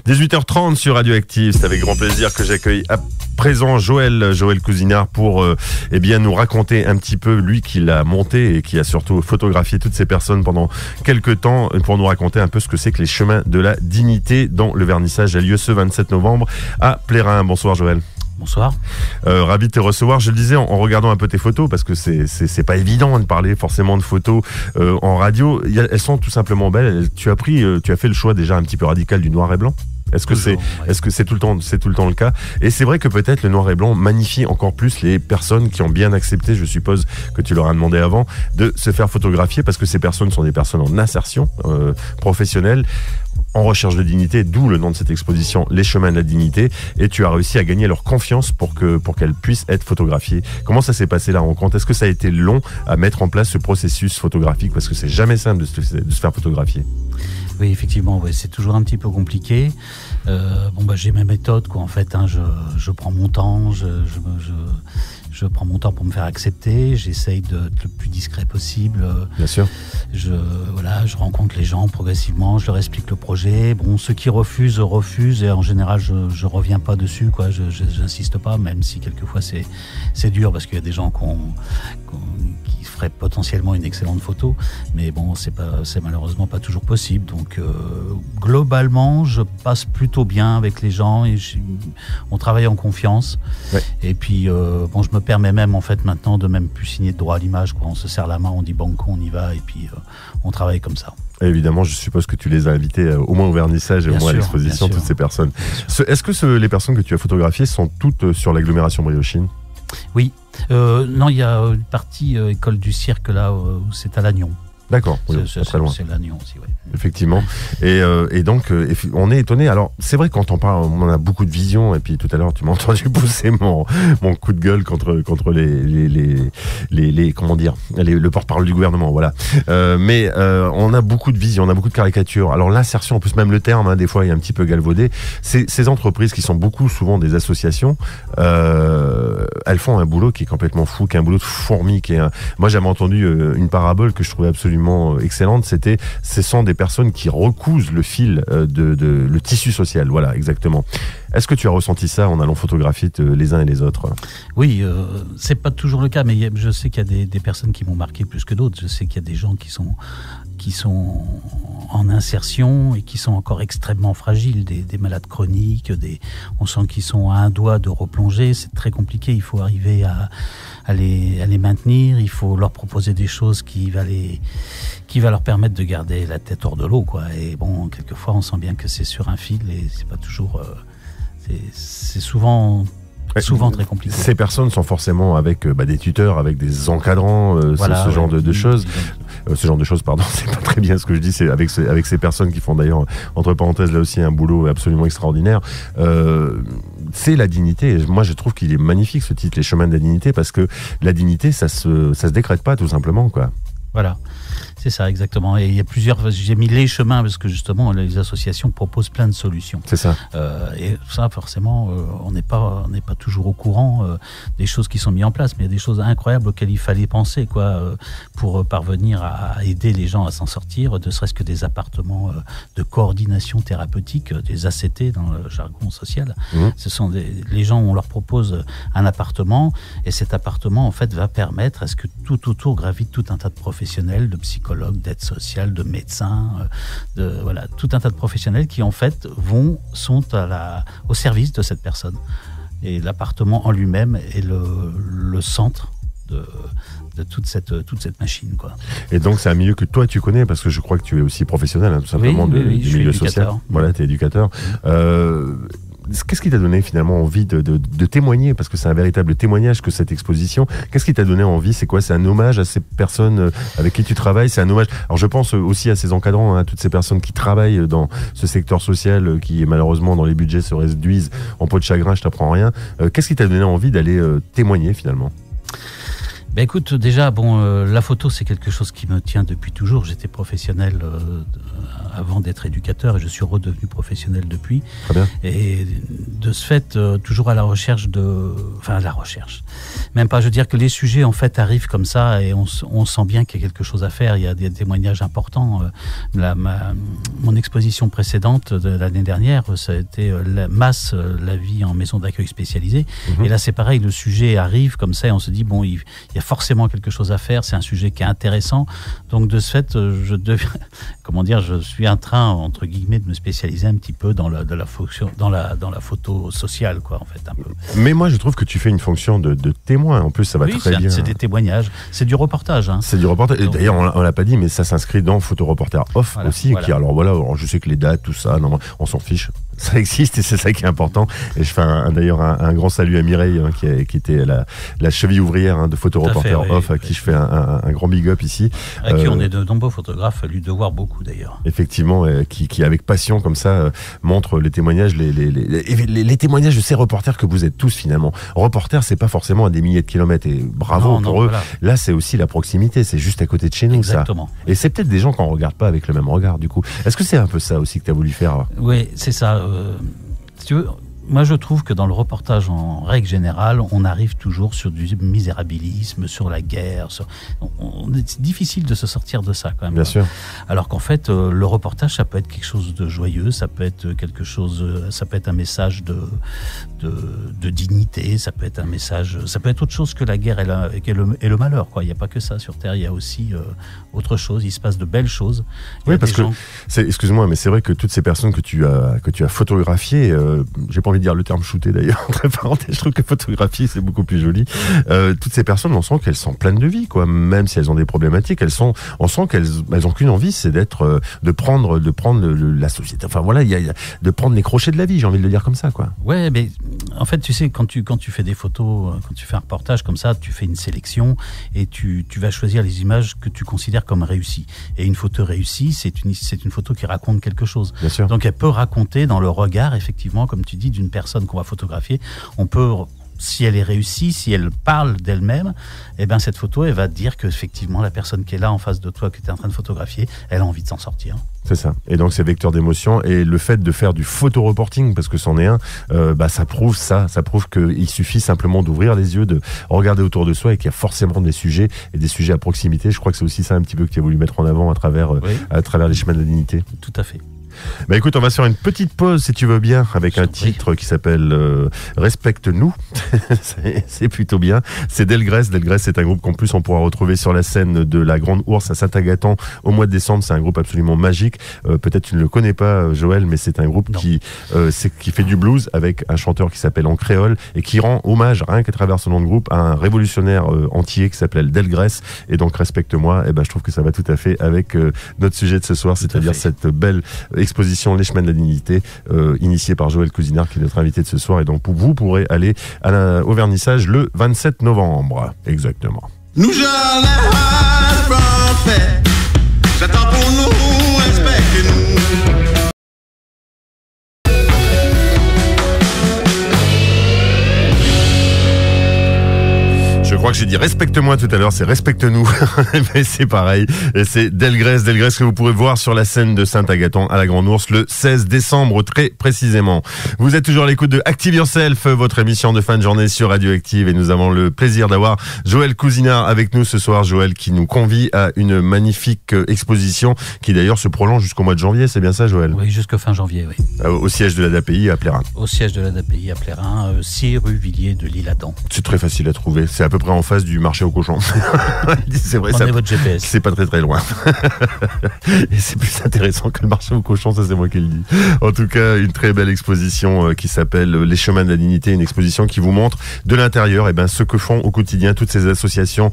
18h30 sur Radioactive, c'est avec grand plaisir que j'accueille à présent Joël Cousinard pour nous raconter un petit peu, lui qui l'a monté et qui a surtout photographié toutes ces personnes pendant quelques temps, pour nous raconter un peu ce que c'est que les chemins de la dignité, dont le vernissage a lieu ce 27 novembre à Plérin. Bonsoir Joël. Bonsoir. Ravi de te recevoir. Je le disais en regardant un peu tes photos, parce que c'est pas évident de parler forcément de photos en radio. Elles sont tout simplement belles. Tu as fait le choix déjà un petit peu radical du noir et blanc. Est-ce que c'est tout le temps le cas? Et c'est vrai que peut-être le noir et blanc magnifie encore plus les personnes qui ont bien accepté, je suppose que tu leur as demandé avant, de se faire photographier, parce que ces personnes sont des personnes en insertion professionnelle, en recherche de dignité, d'où le nom de cette exposition, Les chemins de la dignité, et tu as réussi à gagner leur confiance pour qu'elles puissent être photographiées. Comment ça s'est passé la rencontre? Est-ce que ça a été long à mettre en place ce processus photographique? Parce que c'est jamais simple de se faire photographier. Oui, effectivement, c'est toujours un petit peu compliqué. J'ai mes méthodes, quoi. En fait, je prends mon temps, je prends mon temps pour me faire accepter. J'essaye d'être le plus discret possible. Bien sûr. Je rencontre les gens progressivement. Je leur explique le projet. Bon, ceux qui refusent, et en général, je reviens pas dessus, quoi. J'insiste pas, même si quelquefois c'est dur, parce qu'il y a des gens qui feraient potentiellement une excellente photo, mais bon, c'est malheureusement pas toujours possible. Donc globalement, je passe plutôt bien avec les gens et on travaille en confiance. Ouais. Et puis je me permets même en fait maintenant de même plus signer de droit à l'image, quoi. On se serre la main, on dit banco, on y va, et puis on travaille comme ça. Évidemment, je suppose que tu les as invités au moins au vernissage et au moins à l'exposition, toutes ces personnes. Est-ce que les personnes que tu as photographiées sont toutes sur l'agglomération briochine? Oui. Non, il y a une partie école du cirque là où c'est à Lannion. D'accord, oui, c'est très loin. C'est Lannion aussi, oui. Effectivement. Et donc, on est étonné. Alors, c'est vrai que quand on parle, on a beaucoup de visions. Et puis, tout à l'heure, tu m'as entendu pousser mon coup de gueule contre les comment dire, le porte-parole du gouvernement. Voilà. Mais on a beaucoup de visions, on a beaucoup de caricatures. Alors, l'insertion, en plus, même le terme, des fois, il est un petit peu galvaudé. Ces entreprises qui sont souvent des associations, elles font un boulot qui est complètement fou, qui est un boulot de fourmi. Moi, j'avais entendu une parabole que je trouvais absolument excellente. Ce sont des personnes qui recousent le fil le tissu social. Voilà, exactement. Est-ce que tu as ressenti ça en allant photographier les uns et les autres? Oui, c'est pas toujours le cas, mais je sais qu'il y a des personnes qui m'ont marqué plus que d'autres. Je sais qu'il y a des gens qui sont en insertion et qui sont encore extrêmement fragiles, des malades chroniques, on sent qu'ils sont à un doigt de replonger. C'est très compliqué, il faut arriver à les maintenir, il faut leur proposer des choses qui va leur permettre de garder la tête hors de l'eau, quoi. Et bon, quelquefois on sent bien que c'est sur un fil et c'est pas toujours c'est souvent très compliqué. Ces personnes sont forcément avec des tuteurs, avec des encadrants, ce genre de choses. Ce genre de choses, pardon, c'est pas très bien ce que je dis, c'est avec ces personnes qui font d'ailleurs, entre parenthèses, là aussi un boulot absolument extraordinaire. C'est la dignité. Et moi, je trouve qu'il est magnifique ce titre, Les chemins de la dignité, parce que la dignité, ça se décrète pas, tout simplement, quoi. Voilà, c'est ça exactement. Et il y a j'ai mis les chemins parce que justement les associations proposent plein de solutions. C'est ça. Et ça, forcément, on n'est pas toujours au courant des choses qui sont mises en place, mais il y a des choses incroyables auxquelles il fallait penser, quoi, pour parvenir à aider les gens à s'en sortir, ne serait-ce que des appartements de coordination thérapeutique, des ACT dans le jargon social. Ce sont les gens, on leur propose un appartement, et cet appartement en fait va permettre à ce que tout autour gravite tout un tas de professionnels, de psychologues, d'aide sociale, de médecins, tout un tas de professionnels qui en fait sont au service de cette personne. Et l'appartement en lui-même est le centre de toute cette machine, quoi. Et donc c'est un milieu que toi tu connais, parce que je crois que tu es aussi professionnel, tout simplement, du milieu social. Voilà, tu es éducateur. Qu'est-ce qui t'a donné finalement envie de témoigner? Parce que c'est un véritable témoignage que cette exposition. Qu'est-ce qui t'a donné envie? C'est quoi? C'est un hommage à ces personnes avec qui tu travailles? C'est un hommage. Alors je pense aussi à ces encadrants, à toutes ces personnes qui travaillent dans ce secteur social qui malheureusement dans les budgets se réduisent en peau de chagrin, je t'apprends rien. Qu'est-ce qui t'a donné envie d'aller témoigner finalement? Ben écoute, déjà, la photo, c'est quelque chose qui me tient depuis toujours. J'étais professionnel avant d'être éducateur et je suis redevenu professionnel depuis. Très bien. Et de ce fait, toujours à la recherche même pas, je veux dire que les sujets en fait arrivent comme ça et on sent bien qu'il y a quelque chose à faire. Il y a des témoignages importants. Mon exposition précédente de l'année dernière, ça a été la vie en maison d'accueil spécialisée. Et là, c'est pareil, le sujet arrive comme ça et on se dit, il y a forcément quelque chose à faire. C'est un sujet qui est intéressant. Donc, de ce fait, je suis en train, entre guillemets, de me spécialiser un petit peu dans la photo sociale, quoi, en fait, un peu. Mais moi, je trouve que tu fais une fonction de témoin. En plus, ça va très bien. C'est des témoignages. C'est du reportage. Hein. C'est du reportage. Et d'ailleurs, on l'a pas dit, mais ça s'inscrit dans Photo Reporter Off aussi. Voilà. Alors, je sais que les dates, tout ça, non, on s'en fiche. Ça existe et c'est ça qui est important. Et je fais d'ailleurs un grand salut à Mireille, qui était la cheville ouvrière de Photo Reporter Off, à qui je fais un grand big up ici. À qui on est de nombreux photographes, à lui devoir beaucoup d'ailleurs. Effectivement, qui avec passion comme ça montre les témoignages, les témoignages de ces reporters que vous êtes tous finalement. Reporters, c'est pas forcément à des milliers de kilomètres et bravo pour eux. Voilà. Là, c'est aussi la proximité, c'est juste à côté de chez nous. Exactement. Ça. Et c'est peut-être des gens qu'on regarde pas avec le même regard du coup. Est-ce que c'est un peu ça aussi que tu as voulu faire? Oui, c'est ça. Si tu veux, moi je trouve que dans le reportage en règle générale, on arrive toujours sur du misérabilisme, sur la guerre. C'est difficile de se sortir de ça quand même. Bien sûr. Alors qu'en fait, le reportage, ça peut être quelque chose de joyeux, ça peut être un message de dignité, ça peut être un message, ça peut être autre chose que la guerre et le malheur, quoi. Il n'y a pas que ça sur Terre, il y a aussi autre chose. Il se passe de belles choses. Oui, parce que excuse-moi, mais c'est vrai que toutes ces personnes que tu as photographiées, j'ai pas envie de dire le terme shooté d'ailleurs, entre parenthèses, je trouve que photographier c'est beaucoup plus joli. Toutes ces personnes, on sent qu'elles sont pleines de vie, quoi. Même si elles ont des problématiques, on sent qu'elles ont qu'une envie, c'est de prendre la société. Enfin voilà, de prendre les crochets de la vie, j'ai envie de le dire comme ça, quoi. Ouais, mais en fait, tu sais, quand tu fais des photos, quand tu fais un reportage comme ça, tu fais une sélection et tu vas choisir les images que tu considères comme réussies. Et une photo réussie, c'est une photo qui raconte quelque chose. Bien sûr. Donc elle peut raconter dans le regard, effectivement, comme tu dis, d'une personne qu'on va photographier. On peut, si elle est réussie, si elle parle d'elle-même, cette photo, elle va te dire qu'effectivement, la personne qui est là en face de toi, que tu es en train de photographier, elle a envie de s'en sortir. C'est ça. Et donc, c'est vecteur d'émotion. Et le fait de faire du photoreporting, parce que c'en est un, ça prouve ça. Ça prouve qu'il suffit simplement d'ouvrir les yeux, de regarder autour de soi et qu'il y a forcément des sujets et des sujets à proximité. Je crois que c'est aussi ça un petit peu que tu as voulu mettre en avant à travers les chemins de la dignité. Tout à fait. Écoute, on va faire une petite pause si tu veux bien avec un titre qui s'appelle Respecte-nous. C'est plutôt bien. C'est Delgrès. Delgrès, c'est un groupe qu'en plus on pourra retrouver sur la scène de la Grande Ourse à Saint-Agathon au mois de décembre. C'est un groupe absolument magique. Peut-être tu ne le connais pas, Joël, mais c'est un groupe qui fait du blues avec un chanteur qui s'appelle En Créole et qui rend hommage, rien qu'à travers son nom de groupe, à un révolutionnaire entier qui s'appelle Delgrès. Et donc Respecte-moi, je trouve que ça va tout à fait avec notre sujet de ce soir, c'est-à-dire cette belle exposition Les Chemins de la Dignité, initiée par Joël Cousinard, qui est notre invité de ce soir. Et donc, vous pourrez aller au vernissage le 27 novembre. Exactement. Nous jeunes français, j'attends pour nous, respectez-nous. Je crois que j'ai dit respecte-moi tout à l'heure, c'est respecte-nous, mais c'est pareil. Et c'est Delgrès que vous pourrez voir sur la scène de Saint-Agathon à la Grande Ourse le 16 décembre, très précisément. Vous êtes toujours à l'écoute de Active Yourself, votre émission de fin de journée sur Radioactive, et nous avons le plaisir d'avoir Joël Cousinard avec nous ce soir. Joël qui nous convie à une magnifique exposition qui d'ailleurs se prolonge jusqu'au mois de janvier, c'est bien ça, Joël? Oui, jusqu'au fin janvier, oui. Au siège de l'ADAPI à Plérin. Au siège de l'ADAPI à Plérin, 6 rue Villiers de l'Isle-Adam. C'est très facile à trouver, c'est à peu près en face du marché aux cochons. C'est vrai, prenez votre GPS. C'est pas très loin. Et c'est plus intéressant que le marché aux cochons, ça c'est moi qui le dis. En tout cas, une très belle exposition qui s'appelle Les Chemins de la Dignité, une exposition qui vous montre de l'intérieur ce que font au quotidien toutes ces associations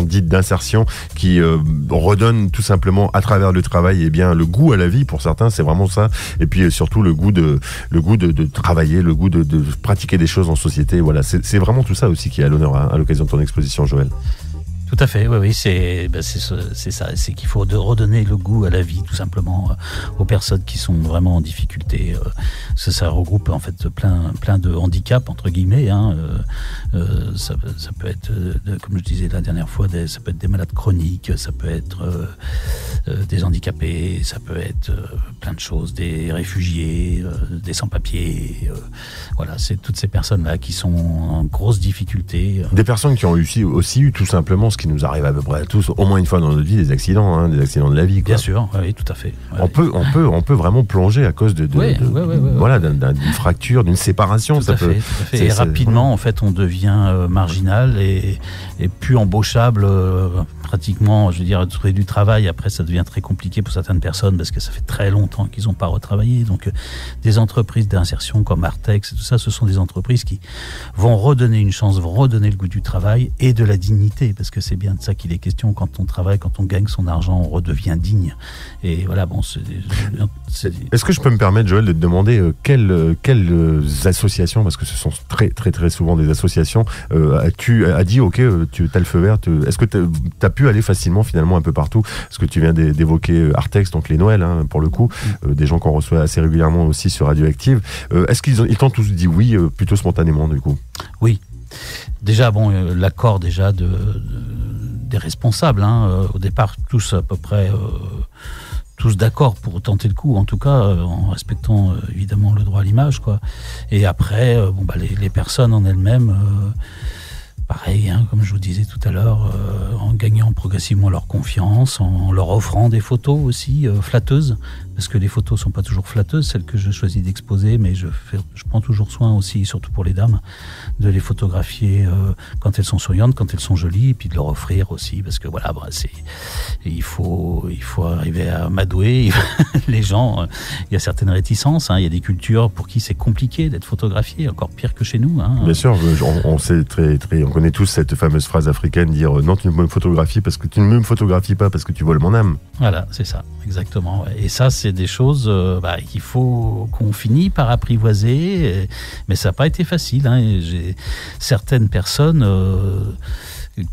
dites d'insertion qui redonnent tout simplement à travers le travail le goût à la vie pour certains, c'est vraiment ça. Et puis surtout le goût de travailler, le goût de pratiquer des choses en société. Voilà, c'est vraiment tout ça aussi qui est à l'honneur à l'occasion de ton exposition, Joël. Tout à fait, oui, c'est ça, c'est qu'il faut redonner le goût à la vie, tout simplement, aux personnes qui sont vraiment en difficulté. Ça regroupe en fait plein de handicaps, entre guillemets. Ça peut être, comme je disais la dernière fois, ça peut être des malades chroniques, ça peut être des handicapés, ça peut être plein de choses, des réfugiés, des sans-papiers. Voilà, c'est toutes ces personnes-là qui sont en grosse difficulté. Des personnes qui ont aussi eu tout simplement ce qui nous arrive à peu près à tous, au moins une fois dans notre vie, des accidents de la vie. Quoi. Bien sûr, oui, tout à fait. Ouais. On peut vraiment plonger à cause d'une fracture, d'une séparation. Tout à fait. Et rapidement, en fait, on devient marginal et plus embauchable. Pratiquement, je veux dire, trouver du travail, après ça devient très compliqué pour certaines personnes parce que ça fait très longtemps qu'ils n'ont pas retravaillé. Donc des entreprises d'insertion comme Artex et tout ça, ce sont des entreprises qui vont redonner une chance, vont redonner le goût du travail et de la dignité, parce que c'est bien de ça qu'il est question. Quand on travaille, quand on gagne son argent, on redevient digne. Et voilà, bon, Est-ce que je peux me permettre, Joël, de te demander quelles associations, parce que ce sont très très très souvent des associations, tu as dit ok, tu as le feu vert, est-ce que tu as pu aller facilement finalement un peu partout, parce que tu viens d'évoquer Artex, donc les Noëls pour le coup, des gens qu'on reçoit assez régulièrement aussi sur Radioactive. Est-ce qu'ils t'ont tous dit oui plutôt spontanément du coup? Oui. Déjà, l'accord déjà des responsables, au départ tous à peu près tous d'accord pour tenter le coup, en tout cas en respectant évidemment le droit à l'image, quoi. Et après, les personnes en elles-mêmes, pareil, comme je vous disais tout à l'heure, en gagnant progressivement leur confiance, en leur offrant des photos aussi flatteuses, parce que les photos sont pas toujours flatteuses, celles que je choisis d'exposer, mais je prends toujours soin aussi, surtout pour les dames, de les photographier quand elles sont souriantes, quand elles sont jolies, et puis de leur offrir aussi, parce que voilà, il faut arriver à m'adouer. Les gens, il y a certaines réticences, il y a des cultures pour qui c'est compliqué d'être photographié, encore pire que chez nous. Bien sûr, on sait on connaît tous cette fameuse phrase africaine, dire non, tu ne me photographies parce que tu ne me photographies pas parce que tu voles mon âme. Voilà, c'est ça, exactement. Et ça, c'est des choses qu'il faut qu'on finit par apprivoiser, mais ça n'a pas été facile. J'ai certaines personnes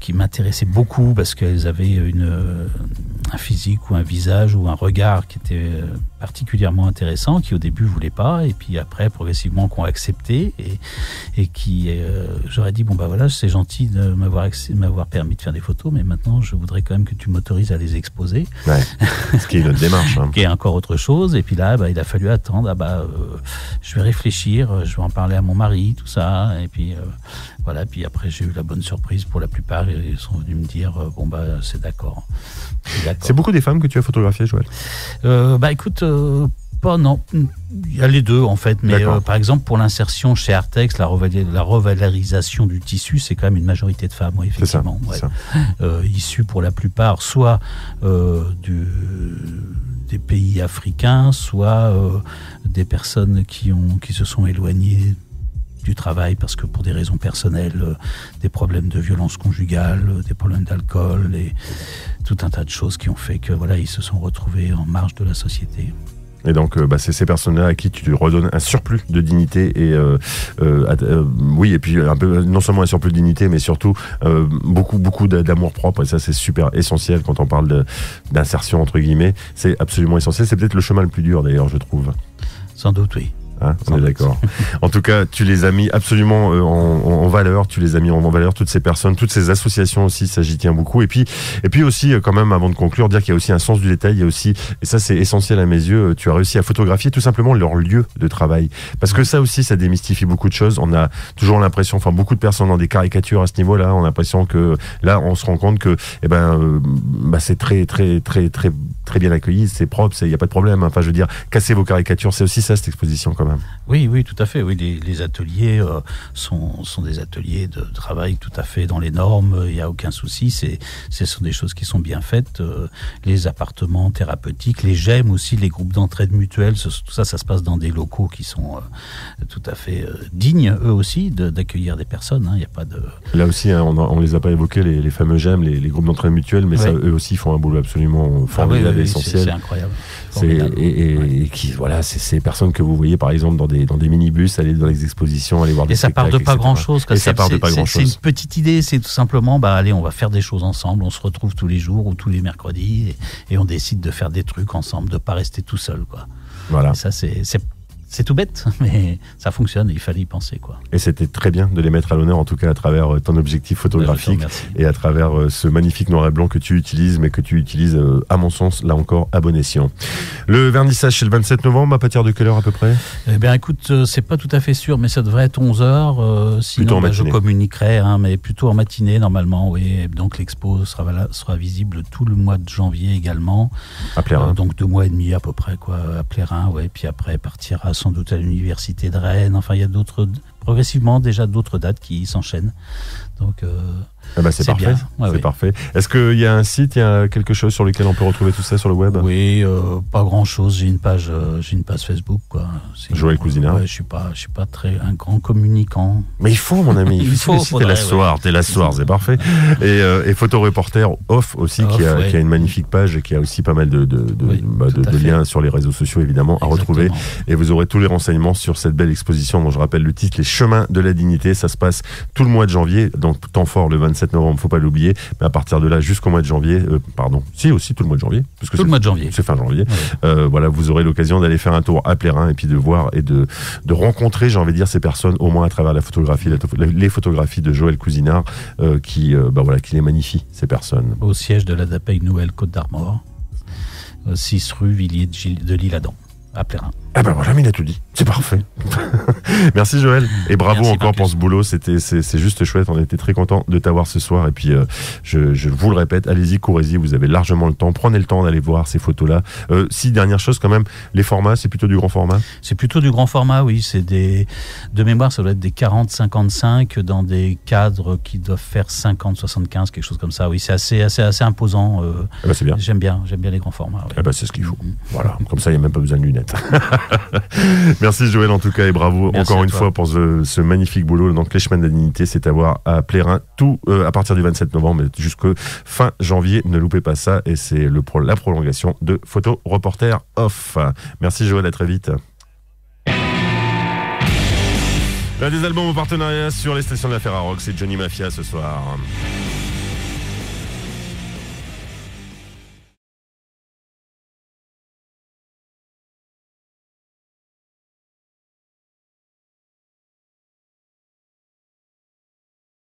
qui m'intéressaient beaucoup parce qu'elles avaient un physique ou un visage ou un regard qui était particulièrement intéressant, qui au début ne voulaient pas, et puis après progressivement qui ont accepté, et qui j'aurais dit c'est gentil de m'avoir permis de faire des photos, mais maintenant je voudrais quand même que tu m'autorises à les exposer. Ouais, ce qui est notre démarche. Qui est encore autre chose. Et puis là, il a fallu attendre. Je vais réfléchir, je vais en parler à mon mari, tout ça, et puis voilà. Puis après j'ai eu la bonne surprise pour la plupart, ils sont venus me dire c'est d'accord. C'est beaucoup des femmes que tu as photographiées, Joël? Écoute, non. Il y a les deux en fait, mais par exemple pour l'insertion chez Artex, la revalorisation du tissu, c'est quand même une majorité de femmes, oui, effectivement. C'est ça. Issues pour la plupart, soit des pays africains, soit des personnes qui se sont éloignées du travail parce que pour des raisons personnelles, des problèmes de violence conjugale, des problèmes d'alcool et tout un tas de choses qui ont fait que ils se sont retrouvés en marge de la société. Et donc, c'est ces personnes-là à qui tu redonnes un surplus de dignité et et puis un peu, non seulement un surplus de dignité, mais surtout beaucoup d'amour propre. Et ça, c'est super essentiel quand on parle d'insertion entre guillemets. C'est absolument essentiel. C'est peut-être le chemin le plus dur d'ailleurs, je trouve. Sans doute, oui. On est d'accord. En tout cas, tu les as mis absolument en valeur. Tu les as mis en valeur, toutes ces personnes, toutes ces associations aussi. Ça, j'y tiens beaucoup. Et puis aussi, quand même, avant de conclure, dire qu'il y a aussi un sens du détail. Il y a aussi, et ça, c'est essentiel à mes yeux. Tu as réussi à photographier tout simplement leur lieu de travail, parce que ça aussi, ça démystifie beaucoup de choses. On a toujours l'impression, beaucoup de personnes ont des caricatures à ce niveau-là. On a l'impression que là, on se rend compte que, c'est très, très, très, très, très bien accueilli. C'est propre. Il n'y a pas de problème. Enfin, je veux dire, casser vos caricatures, c'est aussi ça, cette exposition, quand même. Oui, tout à fait. Oui, les ateliers sont des ateliers de travail tout à fait dans les normes. Il n'y a aucun souci. Ce sont des choses qui sont bien faites. Les appartements thérapeutiques, les GEM aussi, les groupes d'entraide mutuelle, tout ça se passe dans des locaux qui sont tout à fait dignes, eux aussi, d'accueillir des personnes. Il n'y a pas de... Là aussi, on les a pas évoqués, les fameux GEM, les groupes d'entraide mutuelle, mais ça, eux aussi font un boulot absolument formidable et essentiel. C'est incroyable. Et qui, c'est ces personnes que vous voyez, par exemple, exemple dans des minibus, aller dans les expositions, aller voir des Et ça part spectacles, de pas etc. grand-chose. Et ça part de pas C'est grand-chose. une petite idée, c'est tout simplement, allez, on va faire des choses ensemble, on se retrouve tous les jours ou tous les mercredis et on décide de faire des trucs ensemble, de pas rester tout seul, quoi. Voilà. Et ça, c'est tout bête, mais ça fonctionne, il fallait y penser, quoi. Et c'était très bien de les mettre à l'honneur, en tout cas à travers ton objectif photographique et à travers ce magnifique noir et blanc que tu utilises, mais que tu utilises, à mon sens, là encore, à bon escient. Le vernissage, c'est le 27 novembre, à partir de quelle heure à peu près ? Eh bien, écoute, c'est pas tout à fait sûr, mais ça devrait être 11h. Sinon, je communiquerai, mais plutôt en matinée, normalement, oui. Donc, l'expo sera visible tout le mois de janvier également. À Plérin. Donc, 2 mois et demi à peu près, quoi, à Plérin, ouais. Puis après, partira sans doute à l'université de Rennes. Enfin, il y a progressivement déjà d'autres dates qui s'enchaînent. Donc, c'est parfait. C'est parfait. Est-ce qu'il y a un site, il y a quelque chose sur lequel on peut retrouver tout ça sur le web ? Oui, pas grand-chose. J'ai une page Facebook, quoi. Joël Cousinard. Ouais, je suis pas un grand communicant. Mais il faut, mon ami. T'es la soir, c'est parfait. Et Photoreporter Off aussi, qui a une magnifique page et qui a aussi pas mal de liens sur les réseaux sociaux, évidemment, à retrouver. Et vous aurez tous les renseignements sur cette belle exposition dont je rappelle le titre, Les Chemins de la Dignité. Ça se passe tout le mois de janvier, donc temps fort le 27 novembre, faut pas l'oublier. Mais à partir de là, jusqu'au mois de janvier, aussi tout le mois de janvier. Parce que tout le mois de janvier. C'est fin janvier. Ouais. Voilà, vous aurez l'occasion d'aller faire un tour à Plérin et puis de voir et de rencontrer, j'ai envie de dire, ces personnes, au moins à travers la photographie, les photographies de Joël Cousinard, qui les magnifient, ces personnes. Au siège de la DAPEI Nouvelle Côte d'Armor, 6 rue Villiers de l'Isle-Adam, à Plérin. Ah voilà, mais il a tout dit. C'est parfait. Merci Joël. Et bravo encore pour ce boulot. C'est juste chouette. On était très contents de t'avoir ce soir. Et puis, je vous le répète, allez-y, courez-y. Vous avez largement le temps. Prenez le temps d'aller voir ces photos-là. Dernière chose quand même, les formats, c'est plutôt du grand format ? C'est plutôt du grand format, oui. C'est de mémoire, ça doit être des 40-55 dans des cadres qui doivent faire 50-75, quelque chose comme ça. Oui, c'est assez imposant. C'est bien. J'aime bien les grands formats. Oui. C'est ce qu'il faut. Voilà. Comme ça, il n'y a même pas besoin de lunettes. Merci Joël en tout cas et bravo encore une fois pour ce magnifique boulot. Donc les chemins de la dignité, c'est à voir à Plérin tout à partir du 27 novembre jusqu'à fin janvier. Ne loupez pas ça et c'est la prolongation de Photoreporter Off. Merci Joël, à très vite. L'un des albums en partenariat sur les stations de la Ferrarock, c'est Johnny Mafia ce soir.